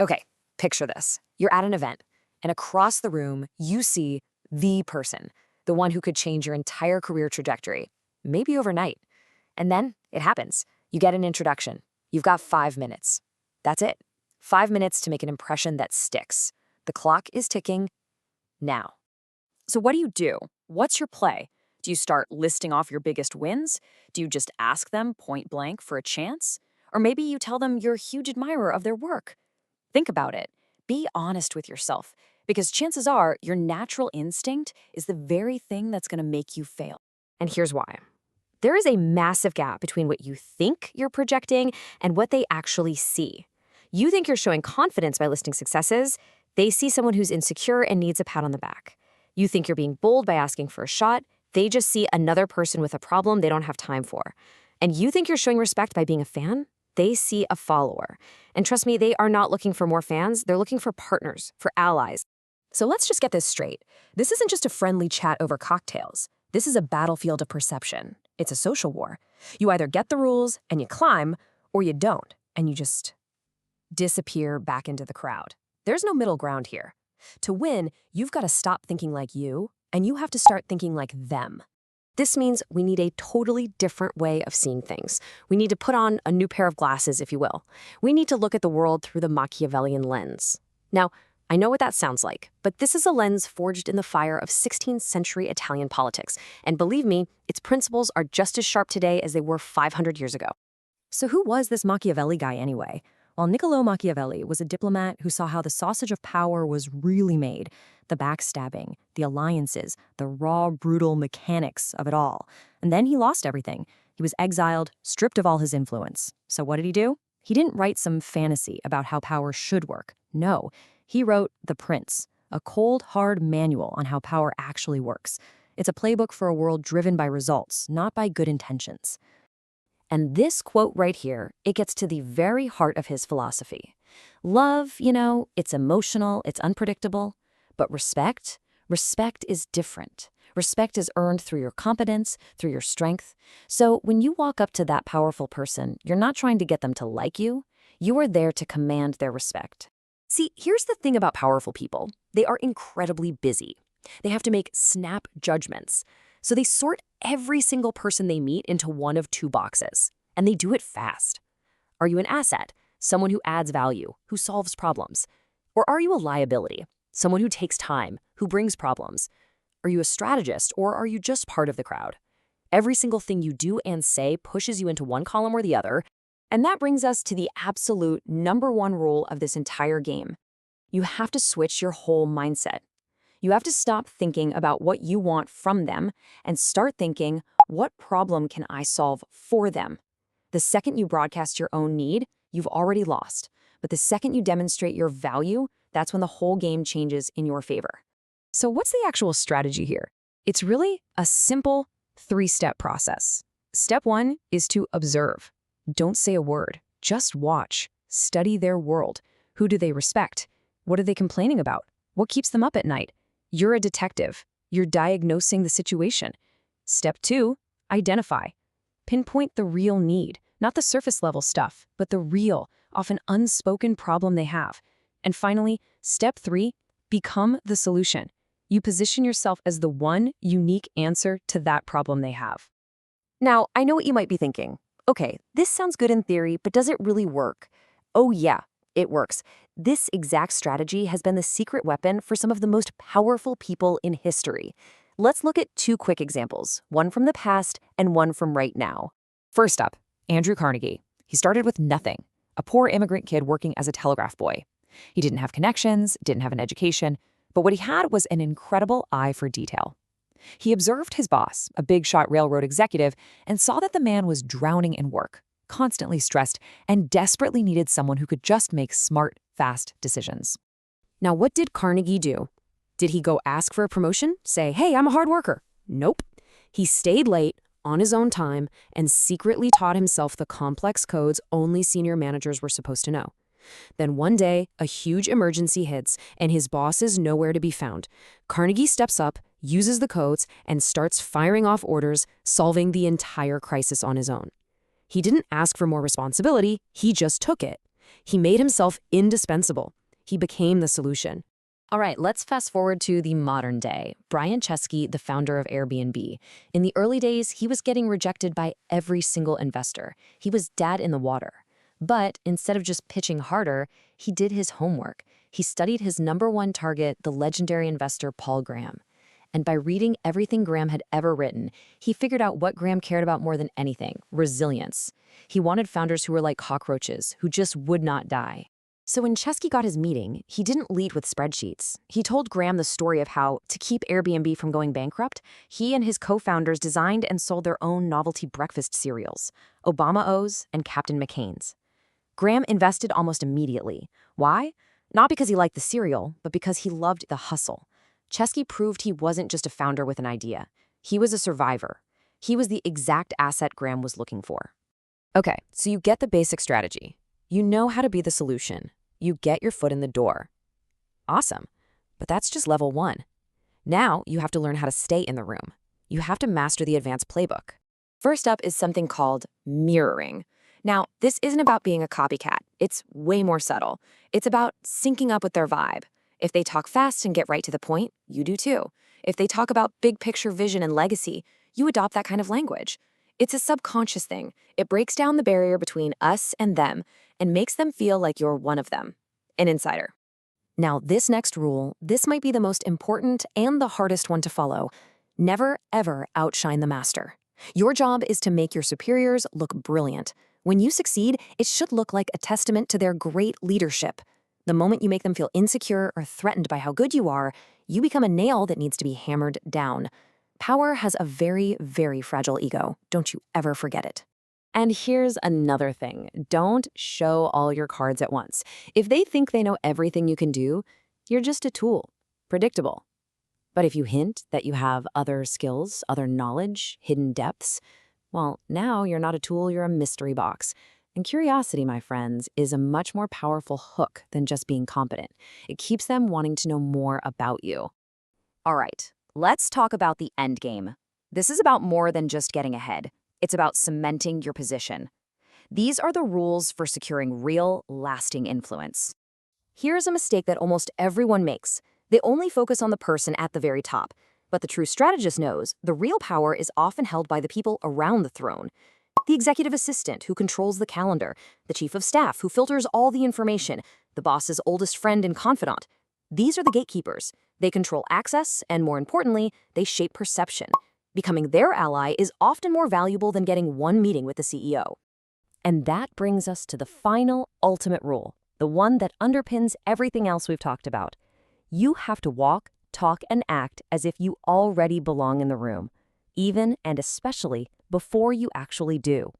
Okay, picture this. You're at an event, and across the room, you see the person, the one who could change your entire career trajectory, maybe overnight. And then it happens. You get an introduction. You've got 5 minutes. That's it. 5 minutes to make an impression that sticks. The clock is ticking now. So what do? What's your play? Do you start listing off your biggest wins? Do you just ask them point blank for a chance? Or maybe you tell them you're a huge admirer of their work. Think about it. Be honest with yourself, because chances are your natural instinct is the very thing that's going to make you fail. And here's why. There is a massive gap between what you think you're projecting and what they actually see. You think you're showing confidence by listing successes. They see someone who's insecure and needs a pat on the back. You think you're being bold by asking for a shot. They just see another person with a problem they don't have time for. And you think you're showing respect by being a fan. They see a follower. And trust me, they are not looking for more fans. They're looking for partners, for allies. So let's just get this straight. This isn't just a friendly chat over cocktails. This is a battlefield of perception. It's a social war. You either get the rules and you climb, or you don't, and you just disappear back into the crowd. There's no middle ground here. To win, you've got to stop thinking like you, and you have to start thinking like them. This means we need a totally different way of seeing things. We need to put on a new pair of glasses, if you will. We need to look at the world through the Machiavellian lens. Now, I know what that sounds like, but this is a lens forged in the fire of 16th century Italian politics. And believe me, its principles are just as sharp today as they were 500 years ago. So who was this Machiavelli guy anyway? Well, Niccolò Machiavelli was a diplomat who saw how the sausage of power was really made. The backstabbing, the alliances, the raw, brutal mechanics of it all. And then he lost everything. He was exiled, stripped of all his influence. So what did he do? He didn't write some fantasy about how power should work. No, he wrote The Prince, a cold, hard manual on how power actually works. It's a playbook for a world driven by results, not by good intentions. And this quote right here, it gets to the very heart of his philosophy. Love, it's emotional, it's unpredictable. But respect is different. Respect is earned through your competence, through your strength. So when you walk up to that powerful person, you're not trying to get them to like you. You are there to command their respect. See, here's the thing about powerful people. They are incredibly busy. They have to make snap judgments. So they sort every single person they meet into one of two boxes. And they do it fast. Are you an asset? Someone who adds value, who solves problems? Or are you a liability? Someone who takes time, who brings problems? Are you a strategist, or are you just part of the crowd? Every single thing you do and say pushes you into one column or the other, and that brings us to the absolute #1 rule of this entire game. You have to switch your whole mindset. You have to stop thinking about what you want from them and start thinking, what problem can I solve for them? The second you broadcast your own need, you've already lost. But the second you demonstrate your value, that's when the whole game changes in your favor. So what's the actual strategy here? It's really a simple 3-step process. Step 1 is to observe. Don't say a word. Just watch. Study their world. Who do they respect? What are they complaining about? What keeps them up at night? You're a detective. You're diagnosing the situation. Step 2, identify. Pinpoint the real need, not the surface level stuff, but the real, often unspoken problem they have. And finally, step 3, become the solution. You position yourself as the one unique answer to that problem they have. Now, I know what you might be thinking. Okay, this sounds good in theory, but does it really work? Oh yeah, it works. This exact strategy has been the secret weapon for some of the most powerful people in history. Let's look at 2 quick examples, one from the past and one from right now. First up, Andrew Carnegie. He started with nothing, a poor immigrant kid working as a telegraph boy. He didn't have connections, didn't have an education, but what he had was an incredible eye for detail. He observed his boss, a big-shot railroad executive, and saw that the man was drowning in work, constantly stressed, and desperately needed someone who could just make smart, fast decisions. Now, what did Carnegie do? Did he go ask for a promotion? Say, hey, I'm a hard worker? Nope. He stayed late, on his own time, and secretly taught himself the complex codes only senior managers were supposed to know. Then one day, a huge emergency hits, and his boss is nowhere to be found. Carnegie steps up, uses the codes, and starts firing off orders, solving the entire crisis on his own. He didn't ask for more responsibility, he just took it. He made himself indispensable. He became the solution. All right, let's fast forward to the modern day. Brian Chesky, the founder of Airbnb. In the early days, he was getting rejected by every single investor. He was dead in the water. But instead of just pitching harder, he did his homework. He studied his number one target, the legendary investor Paul Graham. And by reading everything Graham had ever written, he figured out what Graham cared about more than anything: resilience. He wanted founders who were like cockroaches, who just would not die. So when Chesky got his meeting, he didn't lead with spreadsheets. He told Graham the story of how, to keep Airbnb from going bankrupt, he and his co-founders designed and sold their own novelty breakfast cereals, Obama O's and Captain McCain's. Graham invested almost immediately. Why? Not because he liked the cereal, but because he loved the hustle. Chesky proved he wasn't just a founder with an idea. He was a survivor. He was the exact asset Graham was looking for. Okay, so you get the basic strategy. You know how to be the solution. You get your foot in the door. Awesome. But that's just level 1. Now you have to learn how to stay in the room. You have to master the advanced playbook. First up is something called mirroring. Now, this isn't about being a copycat. It's way more subtle. It's about syncing up with their vibe. If they talk fast and get right to the point, you do too. If they talk about big picture vision and legacy, you adopt that kind of language. It's a subconscious thing. It breaks down the barrier between us and them and makes them feel like you're one of them, an insider. Now, this next rule, this might be the most important and the hardest one to follow. Never, ever outshine the master. Your job is to make your superiors look brilliant. When you succeed, it should look like a testament to their great leadership. The moment you make them feel insecure or threatened by how good you are, you become a nail that needs to be hammered down. Power has a very, very fragile ego. Don't you ever forget it. And here's another thing. Don't show all your cards at once. If they think they know everything you can do, you're just a tool. Predictable. But if you hint that you have other skills, other knowledge, hidden depths, well, now you're not a tool, you're a mystery box. And curiosity, my friends, is a much more powerful hook than just being competent. It keeps them wanting to know more about you. All right, let's talk about the endgame. This is about more than just getting ahead. It's about cementing your position. These are the rules for securing real, lasting influence. Here's a mistake that almost everyone makes. They only focus on the person at the very top. But the true strategist knows the real power is often held by the people around the throne. The executive assistant who controls the calendar, the chief of staff who filters all the information, the boss's oldest friend and confidant. These are the gatekeepers. They control access, and more importantly, they shape perception. Becoming their ally is often more valuable than getting one meeting with the CEO. And that brings us to the final, ultimate rule, the one that underpins everything else we've talked about. You have to walk, talk, and act as if you already belong in the room, even and especially before you actually do.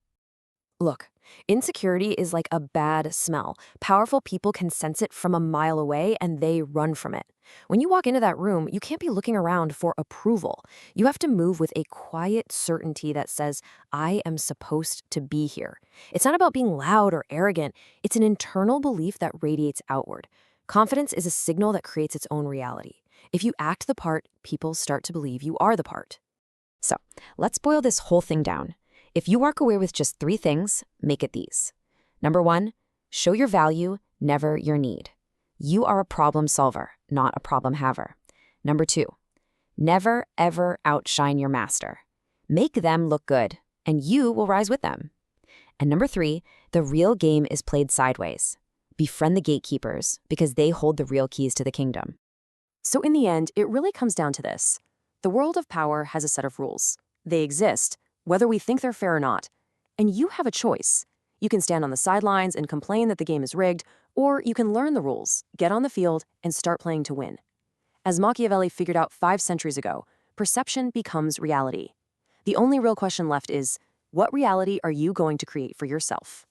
Look, insecurity is like a bad smell. Powerful people can sense it from a mile away and they run from it. When you walk into that room, you can't be looking around for approval. You have to move with a quiet certainty that says, I am supposed to be here. It's not about being loud or arrogant. It's an internal belief that radiates outward. Confidence is a signal that creates its own reality. If you act the part, people start to believe you are the part. So, let's boil this whole thing down. If you walk away with just 3 things, make it these. Number 1, show your value, never your need. You are a problem solver, not a problem haver. Number 2, never ever outshine your master. Make them look good, and you will rise with them. And number 3, the real game is played sideways. Befriend the gatekeepers, because they hold the real keys to the kingdom. So in the end, it really comes down to this. The world of power has a set of rules. They exist, whether we think they're fair or not. And you have a choice. You can stand on the sidelines and complain that the game is rigged, or you can learn the rules, get on the field, and start playing to win. As Machiavelli figured out 5 centuries ago, perception becomes reality. The only real question left is, what reality are you going to create for yourself?